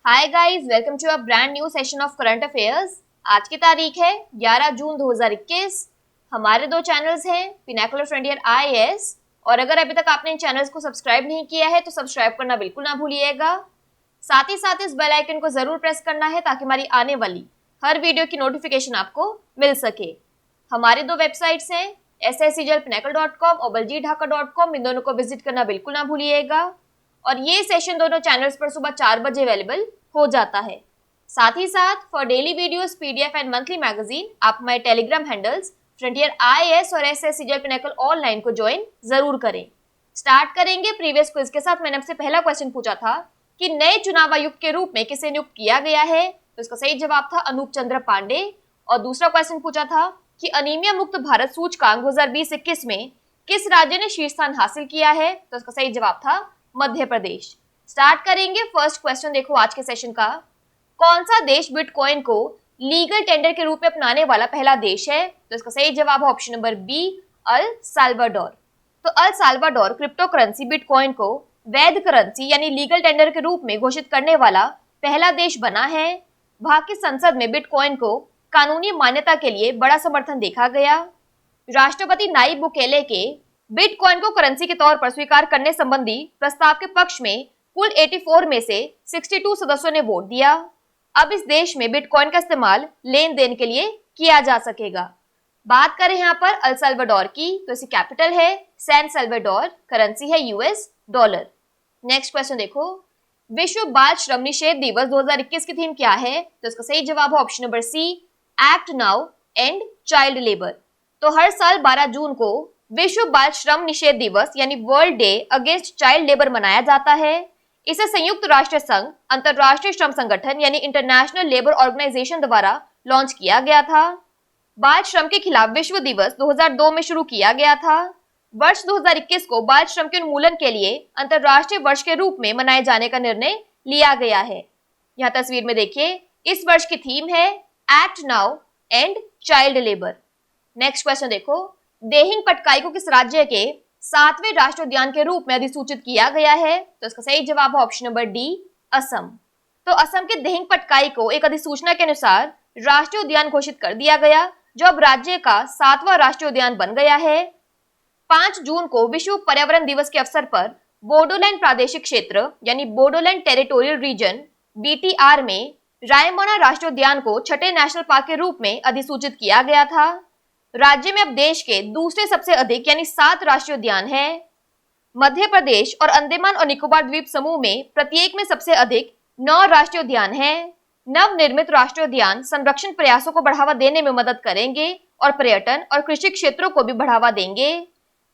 Hi guys, welcome to a brand new session of current affairs. आज की तारीख है 11 जून 2021। हमारे दो चैनल्स हैं, पिनाकुलर फ्रंटियर आईएएस, और अगर अभी तक आपने इन चैनल्स को सब्सक्राइब नहीं किया है तो सब्सक्राइब करना बिल्कुल ना भूलिएगा। साथ ही साथ इस बेल आइकन को जरूर प्रेस करना है ताकि हमारी आने वाली हर वीडियो की नोटिफिकेशन आपको मिल सके। हमारी दो वेबसाइट्स हैं, sscglpinacle.com और baljeetdhaka.com। इन दोनों को विजिट करना बिल्कुल ना भूलिएगा। और ये सेशन दोनों चैनल्स पर सुबह 4 बजे अवेलेबल हो जाता है। साथ ही साथ for daily videos, PDF and monthly magazine आप हमारे टेलीग्राम हैंडल्स फ्रंटियर आईएएस और एसएससीजीएल पिनाकल ऑनलाइन को ज्वाइन जरूर करें। स्टार्ट करेंगे प्रीवियस क्विज के साथ। मैंने आपसे पहला क्वेश्चन पूछा था कि नए चुनाव आयुक्त के रूप में किसे नियुक्त किया गया है, तो इसका सही जवाब था अनूप चंद्र पांडे। और दूसरा क्वेश्चन पूछा था कि अनीमिया मुक्त भारत सूचकांक 2020-21 में किस राज्य ने शीर्ष स्थान हासिल किया है, तो इसका सही जवाब था मध्य प्रदेश। स्टार्ट करेंगे फर्स्ट क्वेश्चन। देखो आज के सेशन का, कौन सा देश बिटकॉइन को लीगल टेंडर के रूप में अपनाने वाला पहला देश है, तो इसका सही जवाब है option number B, El Salvador. तो El Salvador crypto currency bitcoin को वैध करेंसी यानी लीगल टेंडर के रूप में घोषित करने वाला पहला देश बना है। वहां की संसद में बिटकॉइन को कानूनी मान्यता के लिए बड़ा समर्थन देखा गया। राष्ट्रपति नायब बुकेले के बिटकॉइन को करेंसी के तौर पर स्वीकार करने संबंधी प्रस्ताव के पक्ष में कुल 84 में से 62 सदस्यों ने वोट दिया। अब इस देश में बिटकॉइन का इस्तेमाल लेन देन के लिए किया जा सकेगा। बात करें यहाँ पर अल साल्वाडोर की, तो इसकी कैपिटल है सैन साल्वाडोर, करेंसी है यूएस डॉलर। नेक्स्ट क्वेश्चन देखो, विश्व बाल श्रम निषेध दिवस 2021 की थीम क्या है, तो इसका सही जवाब है option number C, act now and child labour. तो हर साल 12 जून को विश्व बाल श्रम निषेध दिवस यानी world day against child labour मनाया जाता है। इसे संयुक्त राष्ट्र संघ, अंतरराष्ट्रीय श्रम संगठन यानी इंटरनेशनल लेबर ऑर्गेनाइजेशन द्वारा लॉन्च किया गया था। बाल श्रम के खिलाफ विश्व दिवस 2002 में शुरू किया गया था। वर्ष 2021 को बाल श्रम के उन्मूलन के लिए अंतरराष्ट्रीय वर्ष के रूप में मनाए जाने का निर्णय लिया गया है। यहाँ तस्वीर में देखिए, इस वर्ष की थीम है act now and child labour. Next question देखो, देहिंग पटकाई को किस राज्य के 7वें राष्ट्रीय उद्यान के रूप में अधिसूचित किया गया है, तो इसका सही जवाब है ऑप्शन नंबर डी, असम। तो असम के देहिंग पटकाई को एक अधिसूचना के अनुसार राष्ट्रीय उद्यान घोषित कर दिया गया, जो अब राज्य का 7वां राष्ट्रीय उद्यान बन गया है। 5 जून को विश्व पर्यावरण दिवस के अवसर पर बोडोलैंड प्रादेशिक क्षेत्र यानी बोडोलैंड टेरिटोरियल रीजन बीटीआर में रायमोना राष्ट्रीय उद्यान को छठे नेशनल पार्क के रूप में अधिसूचित किया गया था। राज्य में अब देश के दूसरे सबसे अधिक यानी 7 राष्ट्रीय उद्यान हैं। मध्य प्रदेश और अंडमान और निकोबार द्वीप समूह में प्रत्येक में सबसे अधिक 9 राष्ट्रीय उद्यान हैं। नवनिर्मित राष्ट्रीय उद्यान संरक्षण प्रयासों को बढ़ावा देने में मदद करेंगे और पर्यटन और कृषि क्षेत्रों को भी बढ़ावा देंगे।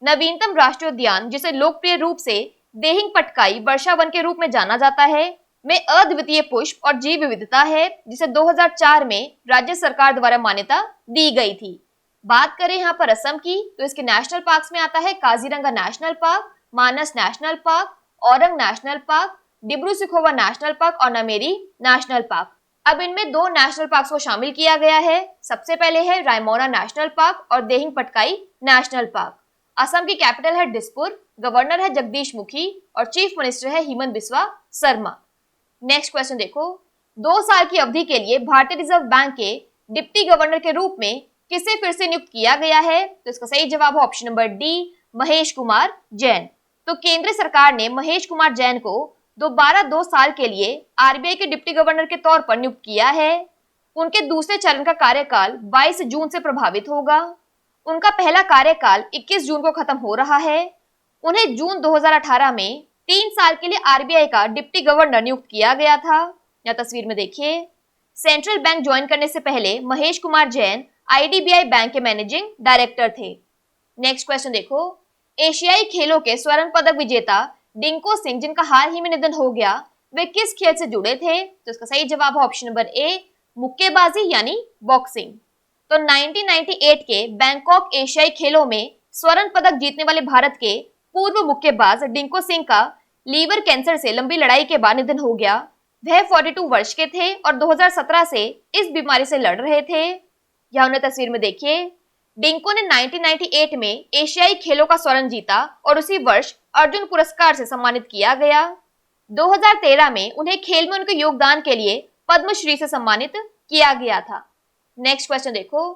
नवीनतम राष्ट्रीय उद्यान, जिसे लोकप्रिय रूप से देहिंग पटकाई वर्षा वन के रूप में जाना जाता है, में अद्वितीय पुष्प और जीव विविधता है, जिसे 2004 में राज्य सरकार द्वारा मान्यता दी गई थी। बात करें यहाँ पर असम की, तो इसके नेशनल पार्क्स में आता है Kaziranga national park, Manas national park, Orang national park, Dibru Saikhowa national park और नामेरी नेशनल पार्क। अब इनमें 2 नेशनल पार्क्स को शामिल किया गया है। सबसे पहले है रायमोना नेशनल पार्क और देहिंग पटकाई नेशनल पार्क। असम की कैपिटल है दिसपुर, गवर्नर है जगदीश मुखी और चीफ मिनिस्टर है हिमंत बिस्वा शर्मा। नेक्स्ट क्वेश्चन देखो, 2 साल की अवधि के लिए भारतीय रिजर्व बैंक के डिप्टी गवर्नर के रूप में किसे फिर से नियुक्त किया गया है, तो इसका सही जवाब है option number D, Mahesh Kumar Jain. तो केंद्र सरकार ने महेश कुमार जैन को दोबारा 2 साल के लिए आरबीआई के डिप्टी गवर्नर के तौर पर नियुक्त किया है। उनके दूसरे चरण का कार्यकाल 22 जून से प्रभावित होगा। उनका पहला कार्यकाल 21 जून को खत्म हो रहा है। उन्हें जून 2018 में 3 साल के लिए आरबीआई का डिप्टी गवर्नर नियुक्त किया गया था। यह तस्वीर में देखिए, सेंट्रल बैंक ज्वाइन करने से पहले महेश कुमार जैन आईडीबीआई बैंक के मैनेजिंग डायरेक्टर थे। नेक्स्ट क्वेश्चन देखो, एशियाई खेलों के स्वर्ण पदक विजेता डिंको सिंह, जिनका हाल ही में निधन हो गया, वे किस खेल से जुड़े थे, तो इसका सही जवाब है ऑप्शन नंबर ए, मुक्केबाजी यानी बॉक्सिंग। तो 1998 के बैंकॉक एशियाई खेलों में स्वर्ण पदक जीतने वाले भारत के पूर्व मुक्केबाज डिंको सिंह का लीवर कैंसर से लंबी लड़ाई के बाद निधन हो गया। वह 42 वर्ष के थे और 2017 से इस बीमारी से लड़ रहे थे। यहाँ उन्हें तस्वीर में देखिए, डिंको ने 1998 में एशियाई खेलों का स्वर्ण जीता और उसी वर्ष अर्जुन पुरस्कार से सम्मानित किया गया। 2013 में उन्हें खेल में उनके योगदान के लिए पद्मश्री से सम्मानित किया गया था। नेक्स्ट क्वेश्चन देखो,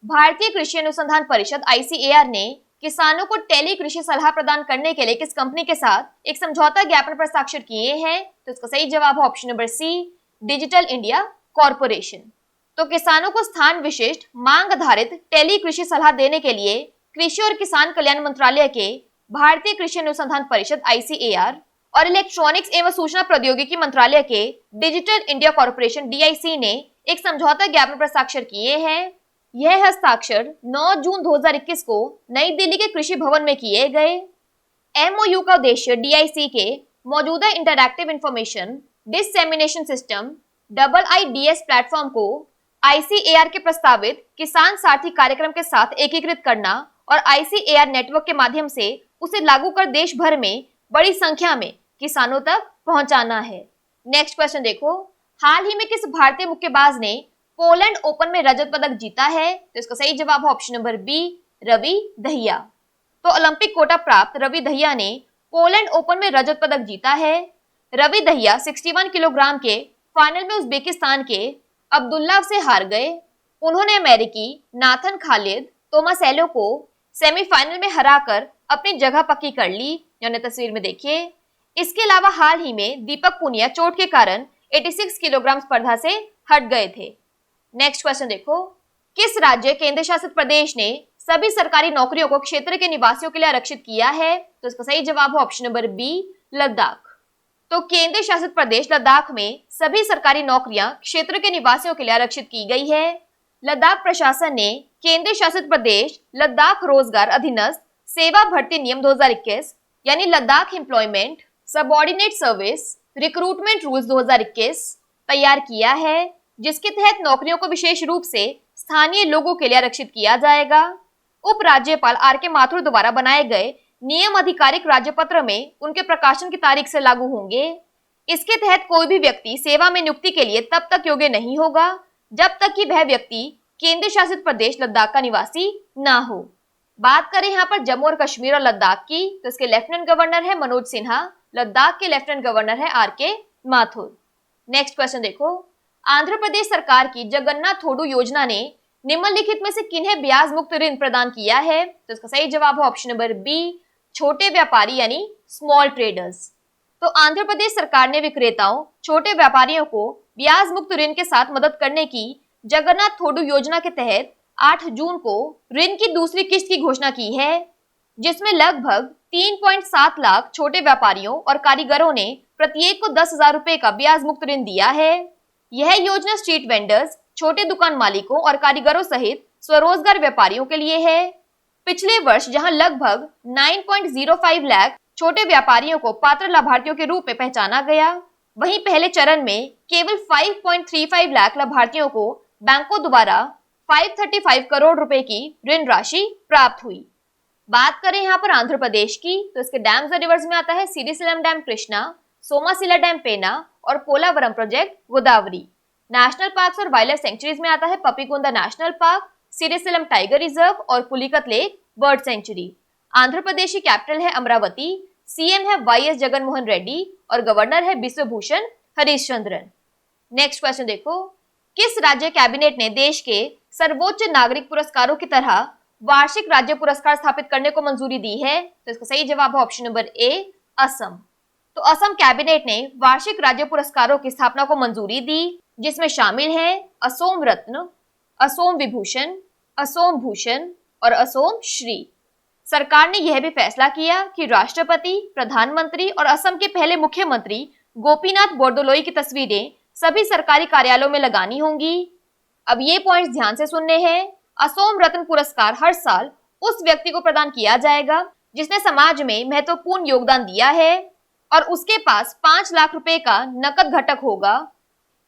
भारतीय कृषि अनुसंधान परिषद ICAR ने किसानों को टेली कृषि सलाह प्रदान करने के लिए किस कंपनी के साथ एक समझौता ज्ञापन पर हस्ताक्षर किए हैं? तो इसका सही जवाब है option number C, digital India corporation. तो किसानों को स्थान विशिष्ट मांग आधारित टेली कृषि सलाह देने के लिए कृषि और किसान कल्याण मंत्रालय के भारतीय कृषि अनुसंधान परिषद ICAR और इलेक्ट्रॉनिक्स एवं सूचना प्रौद्योगिकी मंत्रालय के डिजिटल इंडिया कॉर्पोरेशन DIC ने एक समझौता ज्ञापन पर हस्ताक्षर किए हैं। यह हस्ताक्षर 9 जून 2021 को नई दिल्ली के कृषि भवन में किए गए। MOU का उद्देश्य DIC के मौजूदा interactive information डिससेमिनेशन system IIDS platform को ICAR के प्रस्तावित किसान सारथी कार्यक्रम के साथ एकीकृत करना और ICAR नेटवर्क के माध्यम से उसे लागू कर देश भर में बड़ी संख्या में किसानों तक पहुंचाना है। नेक्स्ट क्वेश्चन देखो, हाल ही में किस भारतीय मुक्केबाज ने पोलैंड ओपन में रजत पदक जीता है? तो इसका सही जवाब है option number B, Ravi Dahiya. तो ओलंपिक कोटा प्राप्त रवि दहिया ने पोलैंड ओपन में रजत पदक जीता है। रवि दहिया 61 किलोग्राम के फाइनल में उज्बेकिस्तान के अब्दुल्लाह से हार गए। उन्होंने अमेरिकी नाथन खालिद तोमासेलो को सेमीफाइनल में हराकर अपनी जगह पक्की कर ली, यानी तस्वीर में देखिए। इसके अलावा हाल ही में दीपक पुनिया चोट के कारण 86 किलोग्राम स्पर्धा से हट गए थे। नेक्स्ट क्वेश्चन देखो, किस राज्य केंद्र शासित प्रदेश ने सभी सरकारी नौकरियों को क्षेत्र के निवासियों के लिए आरक्षित किया है? तो इसका सही जवाब है ऑप्शन नंबर बी, लद्दाख। तो केंद्र शासित प्रदेश लद्दाख में सभी सरकारी नौकरियां क्षेत्र के निवासियों के लिए आरक्षित की गई है। लद्दाख प्रशासन ने केंद्र शासित प्रदेश लद्दाख रोजगार अधीनस्थ सेवा भर्ती नियम 2021 यानी Ladakh employment subordinate service recruitment rules 2021 तैयार किया है, जिसके तहत नौकरियों को विशेष रूप से स्थानीय लोगों के लिए आरक्षित किया जाएगा। उपराज्यपाल RK माथुर द्वारा बनाए गए नियम आधिकारिक राज्यपत्र में उनके प्रकाशन की तारीख से लागू होंगे। इसके तहत कोई भी व्यक्ति सेवा में नियुक्ति के लिए तब तक योग्य नहीं होगा जब तक कि वह व्यक्ति केंद्र शासित प्रदेश लद्दाख का निवासी ना हो। बात करें यहाँ पर जम्मू और कश्मीर और लद्दाख की, तो इसके लेफ्टिनेंट गवर्नर है मनोज सिन्हा, लद्दाख के लेफ्टिनेंट गवर्नर है RK माथुर। नेक्स्ट क्वेश्चन देखो, आंध्र प्रदेश सरकार की जगन्नाथ थोडू योजना ने निम्नलिखित में से किन्हें ब्याज मुक्त ऋण प्रदान किया है? तो इसका सही जवाब है ऑप्शन नंबर बी, छोटे व्यापारी यानी स्मॉल ट्रेडर्स। तो आंध्र प्रदेश सरकार ने विक्रेताओं, छोटे व्यापारियों को ब्याज मुक्त ऋण के साथ मदद करने की जगन्नाथ थोडू योजना के तहत 8 जून को ऋण की दूसरी किस्त की घोषणा की है, जिसमें लगभग 3.7 लाख छोटे व्यापारियों और कारीगरों ने प्रत्येक को 10,000 रुपए का ब्याज मुक्त ऋण दिया है। यह योजना स्ट्रीट वेंडर्स, छोटे दुकान मालिकों और कारीगरों सहित स्वरोजगार व्यापारियों के लिए है। पिछले वर्ष जहां लगभग 9.05 लाख छोटे व्यापारियों को पात्र लाभार्थियों के रूप में पहचाना गया, वहीं पहले चरण में केवल 5.35 लाख लाभार्थियों को बैंकों द्वारा 535 करोड़ रुपए की ऋण राशि प्राप्त हुई। बात करें यहाँ पर आंध्र प्रदेश की, तो इसके डैम्स और रिवर्स में आता है श्रीशैलम डैम कृष्णा, सोमाशिला डैम पेना और Polavaram project Godavari. National parks और वाइल्ड लाइफ सेंचुरीज में आता है Papikonda national park, Srisailam tiger reserve और Pulicat lake bird sanctuary. Andhra Pradesh की कैपिटल है अमरावती, CM है YS जगनमोहन रेड्डी और गवर्नर है बिश्वभूषण हरिश्चंद्रन। नेक्स्ट क्वेश्चन देखो, किस राज्य कैबिनेट ने देश के सर्वोच्च नागरिक पुरस्कारों की तरह वार्षिक राज्य पुरस्कार स्थापित करने को मंजूरी दी है? तो इसका सही जवाब है ऑप्शन नंबर ए, असम। तो असम कैबिनेट ने वार्षिक राज्य पुरस्कारों की स्थापना को मंजूरी दी, जिसमें शामिल है असोम रत्न, असोम विभूषण, असोम भूषण और असोम श्री। सरकार ने यह भी फैसला किया कि राष्ट्रपति, प्रधानमंत्री और असम के पहले मुख्यमंत्री गोपीनाथ बोरदोलोई की तस्वीरें सभी सरकारी कार्यालयों में लगानी होंगी। अब ये पॉइंट्स ध्यान से सुनने हैं। असोम रत्न पुरस्कार हर साल उस व्यक्ति को प्रदान किया जाएगा जिसने समाज में महत्वपूर्ण योगदान दिया है और उसके पास 5 लाख रुपए का नकद घटक होगा।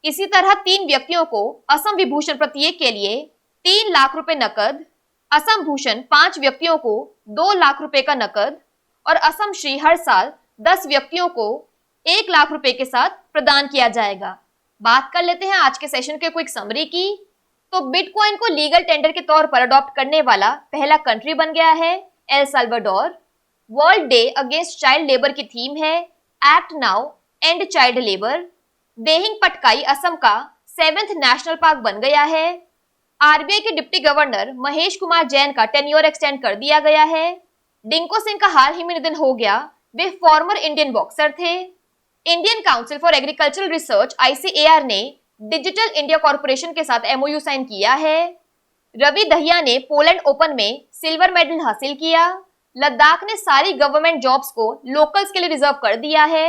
इसी तरह 3 व्यक्तियों को असम विभूषण प्रत्येक के लिए 3 लाख रुपए नकद, असम भूषण 5 व्यक्तियों को 2 लाख रुपए का नकद और असम श्री हर साल 10 व्यक्तियों को 1 लाख रुपए के साथ प्रदान किया जाएगा। बात कर लेते हैं आज के सेशन के क्विक समरी की। तो बिटकॉइन को लीगल टेंडर के तौर पर अडॉप्ट करने वाला पहला कंट्री बन गया है El Salvador. World day against child labour की थीम है act now and child labour. Dehing Patkai Assam का 7th नेशनल पार्क बन गया है। आरबीआई के डिप्टी गवर्नर महेश कुमार जैन का टेन्योर एक्सटेंड कर दिया गया है। डिंको सिंह का हाल ही में निधन हो गया, वे फॉर्मर इंडियन बॉक्सर थे। Indian council for agricultural research ICAR ने डिजिटल इंडिया कॉर्पोरेशन के साथ MOU साइन किया है। रवि दहिया ने पोलैंड ओपन में सिल्वर मेडल हासिल किया। लद्दाख ने सारी गवर्नमेंट जॉब्स को लोकल्स के लिए रिजर्व कर दिया है।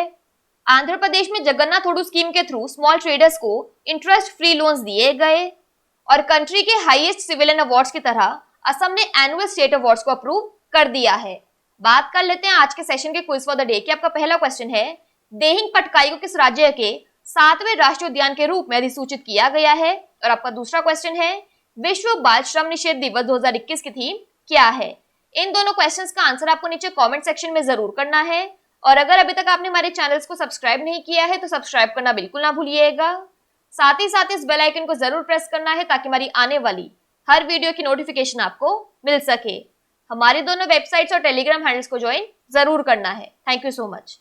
आंध्र प्रदेश में जगन्नाथ होडू स्कीम के थ्रू स्मॉल ट्रेडर्स को इंटरेस्ट फ्री लोन्स दिए गए। और कंट्री के हाईएस्ट सिविलियन अवार्ड्स की तरह असम ने एनुअल स्टेट अवार्ड्स को अप्रूव कर दिया है। बात कर लेते हैं आज के सेशन के क्विज फॉर द डे की। आपका पहला क्वेश्चन है, देहिंग पटकाई को किस राज्य के 7वें राष्ट्रीय उद्यान के रूप में अधिसूचित किया गया है? और आपका दूसरा क्वेश्चन है, विश्व बाल श्रम निषेध दिवस 2021 की थीम क्या है? इन दोनों क्वेश्चंस का आंसर आपको नीचे कमेंट सेक्शन में जरूर करना है। और अगर अभी तक आपने हमारे चैनल्स को सब्सक्राइब नहीं किया है तो सब्सक्राइब करना बिल्कुल ना भूलिएगा। साथ ही साथ इस बेल आइकन को जरूर प्रेस करना है ताकि हमारी आने वाली हर वीडियो की नोटिफिकेशन आपको मिल सके। हमारी दोनों वेबसाइट्स और टेलीग्राम हैंडल्स को ज्वाइन जरूर करना है। Thank you so much.